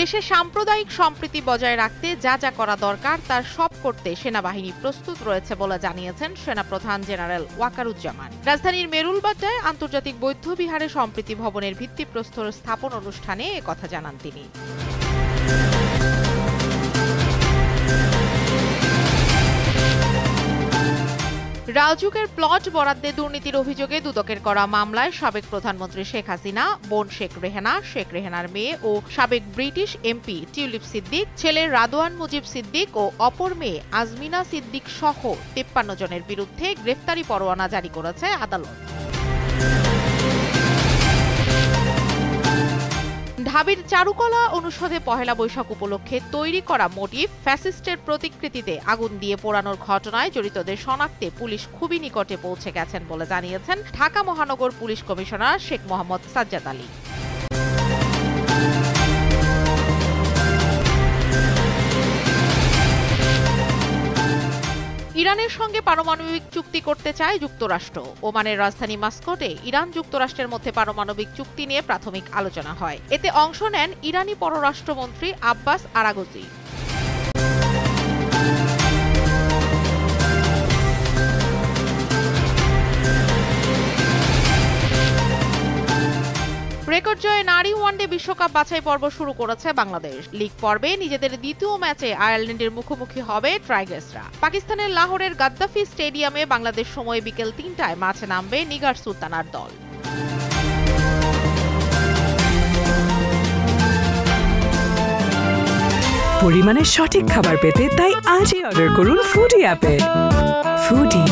দেশে সাম্প্রদায়িক সম্প্রীতি বজায় রাখতে যা যা করা দরকার তার সব করতে সেনাবাহিনী প্রস্তুত রয়েছে বলে জানিয়েছেন সেনাপ্রধান জেনারেল ওয়াকারুজ্জামান। রাজধানীর মেরুলবাড্ডায় আন্তর্জাতিক বৌদ্ধ বিহারে সম্প্রীতি ভবনের ভিত্তিপ্রস্তর স্থাপন অনুষ্ঠানে একথা জানান তিনি। রাজউকের প্লট বরাদ্দে দুর্নীতির অভিযোগে দুদকের করা মামলায় সাবেক প্রধানমন্ত্রী শেখ হাসিনা, বোন শেখ রেহানা, শেখ রেহানার মেয়ে ও সাবেক ব্রিটিশ এমপি টিউলিপ সিদ্দিক, ছেলে রাদওয়ান মুজিব সিদ্দিক ও অপর মেয়ে আজমিনা সিদ্দিক সহ ৫৩ জনের বিরুদ্ধে গ্রেফতারি পরোয়ানা জারি করেছে আদালত। ঢাবির চারুকলা অনুষদে পহেলা বৈশাখ উপলক্ষে তৈরি করা মোটিভ ফ্যাসিস্টের প্রতিকৃতিতে আগুন দিয়ে পোড়ানোর ঘটনায় জড়িতদের শনাক্তে পুলিশ খুবই নিকটে পৌঁছে গেছেন বলে জানিয়েছেন ঢাকা মহানগর পুলিশ কমিশনার শেখ মোহাম্মদ সাজ্জাদ আলী। ইরানের সঙ্গে পারমাণবিক চুক্তি করতে চায় যুক্তরাষ্ট্র। ওমানের রাজধানী মাস্কটে ইরান যুক্তরাষ্ট্রের মধ্যে পারমাণবিক চুক্তি নিয়ে প্রাথমিক আলোচনা হয়। এতে অংশ নেন ইরানি পররাষ্ট্রমন্ত্রী আব্বাস আরাগচি। রেকর্ড জয়ে নারী ওয়ানডে বিশ্বকাপ বাছাই পর্ব শুরু করেছে বাংলাদেশ। লিগ পর্বে নিজেদের দ্বিতীয় ম্যাচে আয়ারল্যান্ডের মুখোমুখি হবে টাইগার্সরা। পাকিস্তানের লাহোরের গাদ্দাফি স্টেডিয়ামে বাংলাদেশ সময় বিকেল ৩টায় মাঠে নামবে নিগার সুলতানার দল। পরিমাণের সঠিক খাবার পেতে তাই আজই অর্ডার করুন ফুডি অ্যাপে। ফুডি।